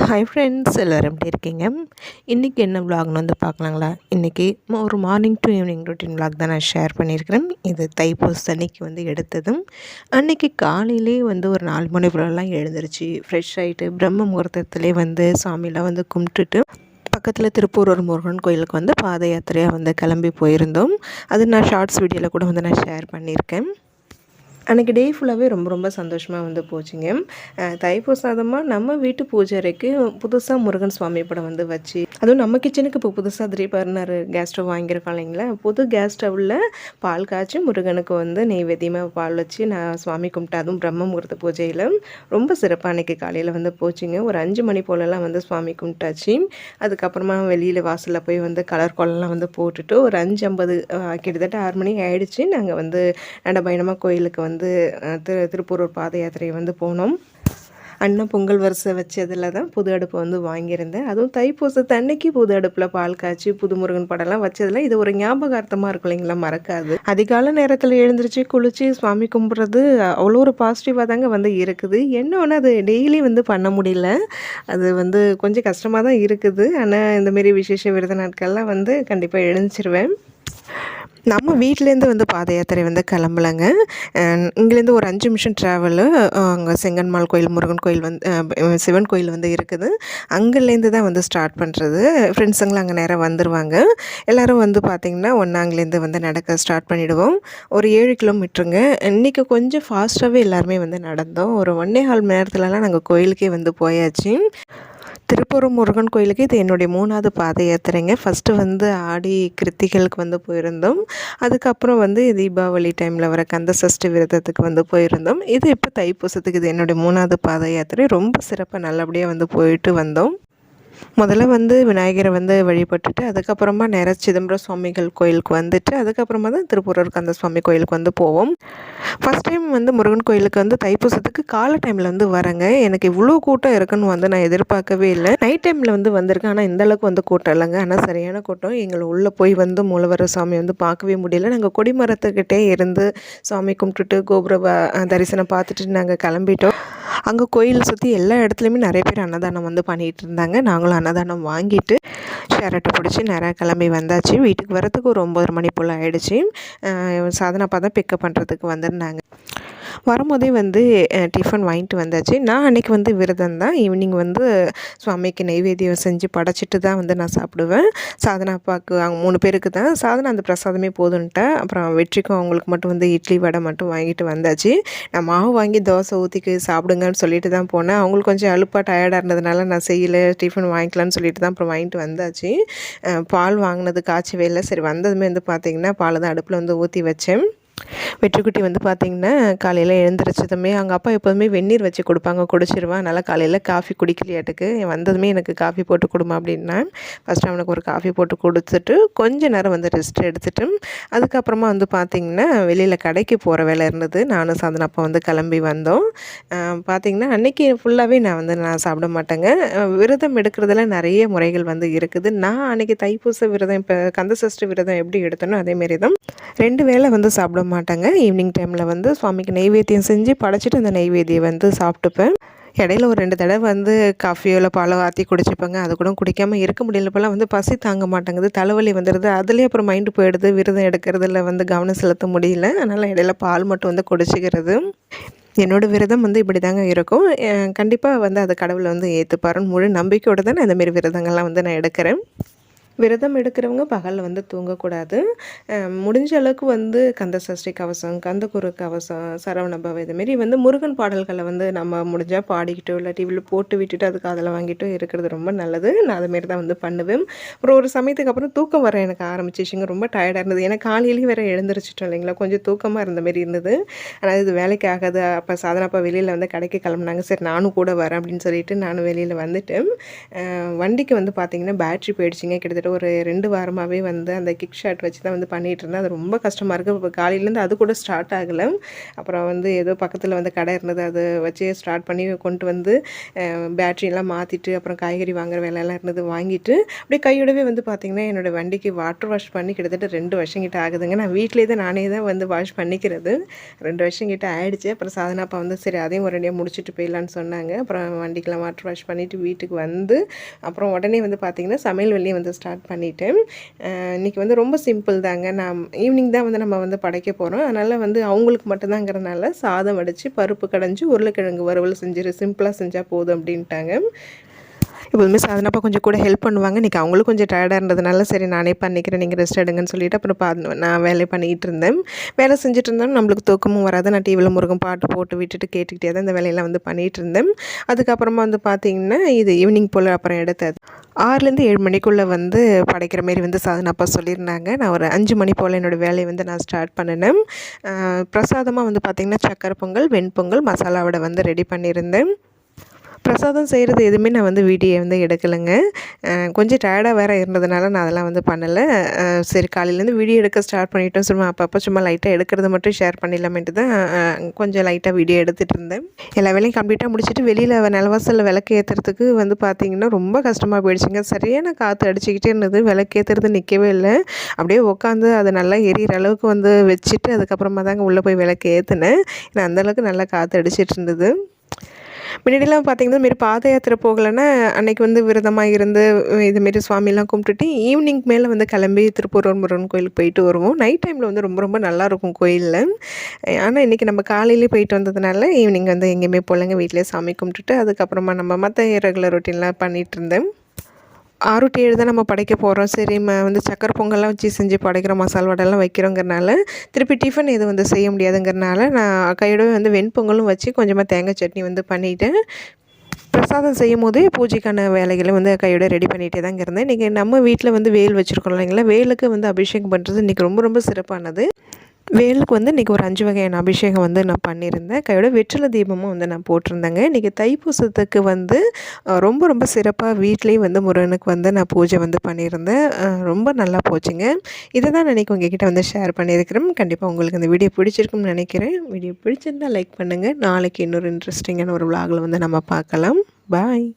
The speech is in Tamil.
ஹாய் ஃப்ரெண்ட்ஸ், எல்லோரும் எப்படி இருக்கீங்க? இன்றைக்கி என்ன விலாக்னு வந்து பார்க்கலாங்களா? இன்றைக்கி ஒரு morning to evening routine vlog தான் நான் ஷேர் பண்ணியிருக்கிறேன். இது தைப்பூச அன்னைக்கு வந்து எடுத்ததும். அன்றைக்கி காலையிலே வந்து ஒரு 4 மணி போலலாம் எழுந்திருச்சு ஃப்ரெஷ் ஆகிட்டு பிரம்ம முகூர்த்தத்துலேயே வந்து சாமியெலாம் வந்து கும்பிட்டுட்டு பக்கத்தில் திருப்பூர் ஒரு முருகன் கோயிலுக்கு வந்து பாத யாத்திரையாக வந்து கிளம்பி போயிருந்தோம். அது நான் ஷார்ட்ஸ் வீடியோவில் கூட வந்து நான் ஷேர் பண்ணியிருக்கேன். அன்றைக்கி டே ஃபுல்லாகவே ரொம்ப ரொம்ப சந்தோஷமாக வந்து போச்சுங்க. தைப்பூசாதமாக நம்ம வீட்டு பூஜை அறைக்கு புதுசாக முருகன் சுவாமி படம் வந்து வச்சு, அதுவும் நம்ம கிச்சனுக்கு இப்போ புதுசாக 3 பர்னர் கேஸ் ஸ்டவ் வாங்கியிருக்கோம் இல்லைங்களா? புது கேஸ் ஸ்டவ்வில் பால் காய்ச்சி முருகனுக்கு வந்து நெய்வேத்தியமாக பால் வச்சு நான் சுவாமி கும்பிட்டு, அதுவும் பிரம்ம முகூர்த்த பூஜையில் ரொம்ப சிறப்பாக அன்றைக்கி காலையில் வந்து போச்சுங்க. ஒரு 5 மணி போலலாம் வந்து சுவாமி கும்பிட்டாச்சு. அதுக்கப்புறமா வெளியில் வாசலில் போய் வந்து கலர் கோலம்லாம் வந்து போட்டுட்டு ஒரு 5:50 கிட்டத்தட்ட 6 மணி ஆகிடுச்சு. நாங்கள் வந்து நடபயணமாக கோயிலுக்கு வந்து திருப்பூர் பாத யாத்திரை வந்து போனோம். அண்ணன் பொங்கல் வரிசை வச்சதில் தான் புது அடுப்பு வந்து வாங்கியிருந்தேன். அதுவும் தைப்பூசத்து அன்னைக்கு புது அடுப்பில் பால் காய்ச்சி புது முருகன் படம்லாம் வச்சதில் இது ஒரு ஞாபகார்த்தமாக இருக்கும் இல்லைங்களா? மறக்காது. அதிகால நேரத்தில் எழுந்திரிச்சு குளித்து சுவாமி கும்பிட்றது அவ்வளோ ஒரு பாசிட்டிவாக தாங்க வந்து இருக்குது. என்ன ஒன்று, அது டெய்லி வந்து பண்ண முடியல. அது வந்து கொஞ்சம் கஷ்டமாக தான் இருக்குது. ஆனால் இந்தமாரி விசேஷ விரத நாட்கள்லாம் வந்து கண்டிப்பாக எழுந்திரிச்சிருவேன். நம்ம வீட்டிலேருந்து வந்து பாத யாத்திரை வந்து கிளம்பலங்க. இங்கேருந்து ஒரு 5 நிமிஷம் ட்ராவலு. அங்கே செங்கன்மால் கோயில், முருகன் கோயில் வந்து சிவன் கோயில் வந்து இருக்குது. அங்கேருந்து தான் வந்து ஸ்டார்ட் பண்ணுறது. ஃப்ரெண்ட்ஸுங்களாம் அங்கே நேராக வந்துடுவாங்க. எல்லோரும் வந்து பார்த்திங்கன்னா ஒன்றாங்கலேருந்து வந்து நடக்க ஸ்டார்ட் பண்ணிவிடுவோம். ஒரு 7 கிலோமீட்டருங்க. இன்றைக்கி கொஞ்சம் ஃபாஸ்ட்டாகவே எல்லாருமே வந்து நடந்தோம். ஒரு 1.25 மணி நேரத்துலலாம் நாங்கள் கோயிலுக்கே வந்து போயாச்சு. திருப்பூர் முருகன் கோயிலுக்கு இது என்னுடைய 3வது பாத யாத்திரைங்க. ஃபஸ்ட்டு வந்து ஆடி கிருத்திகளுக்கு வந்து போயிருந்தோம். அதுக்கப்புறம் வந்து தீபாவளி டைமில் வர கந்த சஷ்டி விரதத்துக்கு வந்து போயிருந்தோம். இது இப்போ தைப்பூசத்துக்கு இது என்னுடைய 3வது பாத யாத்திரை. ரொம்ப சிறப்பாக நல்லபடியாக வந்து போயிட்டு வந்தோம். முதல்ல வந்து விநாயகரை வந்து வழிபட்டுட்டு அதுக்கப்புறமா நேராக சிதம்பரம் சுவாமிகள் கோயிலுக்கு வந்துட்டு அதுக்கப்புறமா தான் திருப்பூரூர் கந்த சுவாமி கோயிலுக்கு வந்து போவோம். ஃபஸ்ட் டைம் வந்து முருகன் கோயிலுக்கு வந்து தைப்பூசத்துக்கு காலை டைமில் வந்து வரேங்க. எனக்கு இவ்வளோ கூட்டம் இருக்குன்னு வந்து நான் எதிர்பார்க்கவே இல்லை. நைட் டைமில் வந்து வந்திருக்கேன். ஆனால் இந்தளவுக்கு வந்து கூட்டம் இல்லைங்க. ஆனால் சரியான கூட்டம். எங்களை உள்ளே போய் வந்து மூலவர சாமி வந்து பார்க்கவே முடியல. நாங்கள் கொடிமரத்துக்கிட்டே இருந்து சாமி கும்பிட்டுட்டு கோபுர தரிசனம் பார்த்துட்டு நாங்கள் கிளம்பிட்டோம். அங்கே கோயில் சுற்றி எல்லா இடத்துலையுமே நிறைய பேர் அன்னதானம் வந்து பண்ணிகிட்டு இருந்தாங்க. நாங்களும் அன்னதானம் வாங்கிட்டு ஷேரட்டை பிடிச்சி நேராக கிளம்பி வந்தாச்சு. வீட்டுக்கு வரத்துக்கு ஒரு 9:30 மணி போல் ஆகிடுச்சு. சாதனாப்பா தான் பிக்கப் பண்ணுறதுக்கு வந்திருந்தாங்க. வரும்போதே வந்து டிஃபன் வாங்கிட்டு வந்தாச்சு. நான் அன்றைக்கி வந்து விரதம் தான். ஈவினிங் வந்து சுவாமிக்கு நெய்வேத்தியம் செஞ்சு படைச்சிட்டு தான் வந்து நான் சாப்பிடுவேன். சாதனாப்பாவுக்கு அவங்க 3 பேருக்கு தான். சாதனா அந்த பிரசாதமே போதுன்ட்டேன். அப்புறம் வெற்றிக்கும் அவங்களுக்கு மட்டும் வந்து இட்லி வடை மட்டும் வாங்கிட்டு வந்தாச்சு. நான் மாவு வாங்கி தோசை ஊற்றிக்கு சாப்பிடுங்கன்னு சொல்லிட்டு தான் போனேன். அவங்களுக்கு கொஞ்சம் அலுப்பாக டயர்டாக இருந்ததுனால நான் செய்யலை, டிஃபன் வாங்கிக்கலான்னு சொல்லிட்டு தான் அப்புறம் வாங்கிட்டு வந்தாச்சு. பால் வாங்கினது காய்ச்சவே இல்லை. சரி, வந்ததுமே வந்து பார்த்திங்கன்னா பால் தான் அடுப்பில் வந்து ஊற்றி வச்சேன். வெற்றிக்குட்டி வந்து பார்த்திங்கன்னா காலையில் எழுந்திரிச்சதுமே அவங்க அப்பா எப்போதுமே வெந்நீர் வச்சு கொடுப்பாங்க, குடிச்சிருவான். அதனால் காலையில் காஃபி குடிக்கலையாட்டுக்கு வந்ததுமே எனக்கு காஃபி போட்டு கொடுமா அப்படின்னா ஃபஸ்ட்டு அவனுக்கு ஒரு காஃபி போட்டு கொடுத்துட்டு கொஞ்ச நேரம் வந்து ரெஸ்ட் எடுத்துகிட்டு அதுக்கப்புறமா வந்து பார்த்திங்கன்னா வெளியில் கடைக்கு போகிற வேலை இருந்தது. நானும் சாதனப்பா வந்து கிளம்பி வந்தோம். பார்த்திங்கன்னா அன்றைக்கி ஃபுல்லாகவே நான் சாப்பிட மாட்டேங்க. விரதம் எடுக்கிறதுல நிறைய முறைகள் வந்து இருக்குது. நான் அன்றைக்கி தைப்பூச விரதம் இப்போ கந்தசஷ்டி விரதம் எப்படி எடுத்தனோ அதேமாரி தான் 2 வேளை வந்து சாப்பிட மாட்டாங்க. ஈவினிங் டைமில் வந்து சுவாமிக்கு நெய்வேத்தியம் செஞ்சு படைச்சிட்டு அந்த நெய்வேத்தியம் வந்து சாப்பிட்டுப்பேன். இடையில ஒரு 2 தடவை வந்து காஃபியோ இல்லை பாலோ ஆற்றி குடிச்சிப்பேங்க. அது கூட குடிக்காமல் இருக்க முடியல. இப்போலாம் வந்து பசி தாங்க மாட்டேங்குது, தலைவலி வந்துடுது. அதுலேயே அப்புறம் மைண்டு போயிடுது. விரதம் எடுக்கிறதுல வந்து கவனம் செலுத்த முடியல. அதனால் இடையில பால் மட்டும் வந்து குடிச்சிக்கிறது. என்னோடய விரதம் வந்து இப்படி தாங்க இருக்கும். கண்டிப்பாக வந்து அதை கடவுளை வந்து ஏற்றுப்பாருன்னு முழு நம்பிக்கையோடு தான் நான் இந்தமாரி விரதங்கள்லாம் வந்து நான் எடுக்கிறேன். விரதம் எடுக்கிறவங்க பகலில் வந்து தூங்கக்கூடாது. முடிஞ்ச அளவுக்கு வந்து கந்த சஷ்டி கவசம், கந்தகுரு கவசம், சரவணபவ இதுமாரி வந்து முருகன் பாடல்களை வந்து நம்ம முடிஞ்சால் பாடிக்கிட்டோ இல்லை டிவியில் போட்டு விட்டுட்டு அதுக்கு அதில் வாங்கிட்டோ இருக்கிறது ரொம்ப நல்லது. நான் அதுமாரி தான் வந்து பண்ணுவேன். அப்புறம் ஒரு சமயத்துக்கு அப்புறம் தூக்கம் வர எனக்கு ஆரம்பிச்சிச்சுங்க. ரொம்ப டயர்டாக இருந்தது. ஏன்னா காலையிலேயே வேறு எழுந்திரிச்சிட்டோம் இல்லைங்களா? கொஞ்சம் தூக்கமாக இருந்த மாரி இருந்தது. ஆனால் இது வேலைக்கு ஆகாது. அப்போ சாதனாப்பா வெளியில் வந்து கடைக்கு கிளம்புனாங்க. சரி நானும் கூட வரேன் அப்படின்னு சொல்லிட்டு நானும் வெளியில் வந்துட்டேன். வண்டிக்கு வந்து பார்த்திங்கன்னா பேட்ரி போயிடுச்சிங்க. கிட்டத்தட்ட கிட்டத்தட்ட ஒரு 2 வாரமாகவே வந்து அந்த கிக் ஷாட் வச்சு தான் வந்து பண்ணிகிட்ருந்தேன். அது ரொம்ப கஷ்டமாக இருக்குது. இப்போ காலையிலேருந்து அது கூட ஸ்டார்ட் ஆகலை. அப்புறம் வந்து ஏதோ பக்கத்தில் வந்து கடை இருந்தது, அதை வச்சு ஸ்டார்ட் பண்ணி கொண்டு வந்து பேட்ரியெல்லாம் மாற்றிட்டு அப்புறம் காய்கறி வாங்குற வேலையெல்லாம் இருந்தது வாங்கிட்டு அப்படியே கையோடவே வந்து பார்த்திங்கன்னா என்னோடய வண்டிக்கு வாட்டர் வாஷ் பண்ணி கிட்டத்தட்ட 2 வருஷம் கிட்ட ஆகுதுங்க. நான் வீட்டிலே தான் நானே தான் வந்து வாஷ் பண்ணிக்கிறது. 2 வருஷம் கிட்ட ஆகிடுச்சு. அப்புறம் சாதனாப்பா வந்து சரி அதையும் ஒரேடியாக முடிச்சுட்டு போயிடலான்னு சொன்னாங்க. அப்புறம் வண்டிக்கெலாம் வாட்டர் வாஷ் பண்ணிவிட்டு வீட்டுக்கு வந்து அப்புறம் உடனே வந்து பார்த்திங்கன்னா சமையல் வேலையும் வந்து ஸ்டார்ட் பண்ணிவிட்டேன். இன்றைக்கி வந்து ரொம்ப சிம்பிள் தாங்க. நான் ஈவினிங் தான் வந்து நம்ம வந்து படைக்க போகிறோம். அதனால் வந்து அவங்களுக்கு மட்டும்தாங்கிறதுனால சாதம் வடித்து பருப்பு கடைஞ்சி உருளைக்கிழங்கு வறுவல் செஞ்சிரு, சிம்பிளாக செஞ்சால் போதும் அப்படின்ட்டாங்க. எப்போதுமே சாதனாப்பா கொஞ்சம் கூட ஹெல்ப் பண்ணுவாங்க. இன்றைக்கி அவங்களும் கொஞ்சம் டயர்டாக இருந்ததுனால சரி நானே பண்ணிக்கிறேன், நீங்கள் ரெஸ்ட் எடுங்கன்னு சொல்லிவிட்டு அப்புறம் நான் வேலையை பண்ணிக்கிட்டு இருந்தேன். வேலை செஞ்சுட்டு இருந்தேன். நம்மளுக்கு தூக்கமும் வராது. நான் டிவியில் முருகன் பாட்டு போட்டு விட்டுட்டு கேட்டுக்கிட்டே தான் இந்த வேலையெல்லாம் வந்து பண்ணிகிட்டு இருந்தேன். அதுக்கப்புறமா வந்து பார்த்திங்கன்னா இது ஈவினிங் போல் அப்புறம் எடுத்தது 6லேருந்து 7 மணிக்குள்ளே வந்து படைக்கிற மாரி வந்து சாதனாப்பா சொல்லியிருந்தாங்க. நான் ஒரு 5 மணி போல் என்னோடய வேலையை வந்து நான் ஸ்டார்ட் பண்ணினேன். பிரசாதமாக வந்து பார்த்திங்கன்னா சக்கரை பொங்கல், வெண்பொங்கல், மசாலா வடை வந்து ரெடி பண்ணியிருந்தேன். பிரசாதம் செய்கிறது எதுவுமே நான் வந்து வீடியோ வந்து எடுக்கலைங்க. கொஞ்சம் டயர்டாக வேறு இருந்ததுனால நான் அதெல்லாம் வந்து பண்ணலை. சரி காலையிலேருந்து வீடியோ எடுக்க ஸ்டார்ட் பண்ணிட்டோம். சும்மா அப்பப்போ சும்மா லைட்டாக எடுக்கிறத மட்டும் ஷேர் பண்ணிடலாமேன்ட்டு தான் கொஞ்சம் லைட்டாக வீடியோ எடுத்துகிட்டு இருந்தேன். எல்லா வேலையும் கம்ப்ளீட்டாக முடிச்சுட்டு வெளியில் நிலவாசலில் விளக்கு ஏற்றுறதுக்கு வந்து பார்த்திங்கன்னா ரொம்ப கஷ்டமாக போயிடுச்சுங்க. சரியான காற்று அடிச்சுக்கிட்டே இருந்தது. விளக்கு ஏற்றுறது நிற்கவே இல்லை. அப்படியே உட்காந்து அதை நல்லா எரியிற அளவுக்கு வந்து வச்சுட்டு அதுக்கப்புறமா தாங்க உள்ளே போய் விளக்கு ஏற்றுனேன். ஏன்னா அந்தளவுக்கு நல்லா காற்று அடிச்சிட்டு இருந்தது. முன்னாடிலாம் பார்த்திங்கன்னா இதுமாரி பாத யாத்திரை போகலைன்னா அன்றைக்கி வந்து விரதமாக இருந்து இதுமாரி சுவாமிலாம் கும்பிட்டுட்டு ஈவினிங் மேலே வந்து கிளம்பி திருப்பூர் முருகன் கோயிலுக்கு போயிட்டு வருவோம். நைட் டைமில் வந்து ரொம்ப ரொம்ப நல்லாயிருக்கும் கோயிலில். ஆனால் இன்றைக்கி நம்ம காலையிலே போயிட்டு வந்ததுனால ஈவினிங் வந்து எங்கேயுமே போகலைங்க. வீட்டிலே சாமி கும்பிட்டுட்டு அதுக்கப்புறமா நம்ம மற்ற ரெகுலர் ரொட்டீன்லாம் பண்ணிகிட்டு இருந்தேன். 6 to 7 தான் நம்ம படைக்க போகிறோம். சரி வந்து சக்கரை பொங்கல்லாம் வச்சு செஞ்சு படைக்கிறோம், மசால் வடைலாம் வைக்கிறோங்கிறனால திருப்பி டிஃபன் எதுவும் வந்து செய்ய முடியாதுங்கிறனால நான் கையோடவே வந்து வெண்பொங்கலும் வச்சு கொஞ்சமாக தேங்காய் சட்னி வந்து பண்ணிவிட்டேன். பிரசாதம் செய்யும் போதே பூஜைக்கான வேலைகளை வந்து கையோட ரெடி பண்ணிகிட்டே தாங்க இருந்தேன். இன்றைக்கி நம்ம வீட்டில் வந்து வேல் வச்சுருக்கோம் இல்லைங்களா, வேலுக்கு வந்து அபிஷேகம் பண்ணுறது இன்றைக்கி ரொம்ப ரொம்ப சிறப்பானது. வேலுக்கு வந்து இன்றைக்கி ஒரு 5 வகையான அபிஷேகம் வந்து நான் பண்ணியிருந்தேன். கையோட வெற்றிலை தீபமும் வந்து நான் போட்டிருந்தேங்க. இன்றைக்கி தைப்பூசத்துக்கு வந்து ரொம்ப ரொம்ப சிறப்பாக வீட்லேயும் வந்து முருகனுக்கு வந்து நான் பூஜை வந்து பண்ணியிருந்தேன். ரொம்ப நல்லா போச்சுங்க. இதை தான் நான் இன்றைக்கி உங்ககிட்ட வந்து ஷேர் பண்ணியிருக்கிறேன். கண்டிப்பாக உங்களுக்கு இந்த வீடியோ பிடிச்சிருக்குன்னு நினைக்கிறேன். வீடியோ பிடிச்சிருந்தால் லைக் பண்ணுங்கள். நாளைக்கு இன்னொரு இன்ட்ரெஸ்டிங்கான ஒரு விலாகில் வந்து நம்ம பார்க்கலாம். பாய்.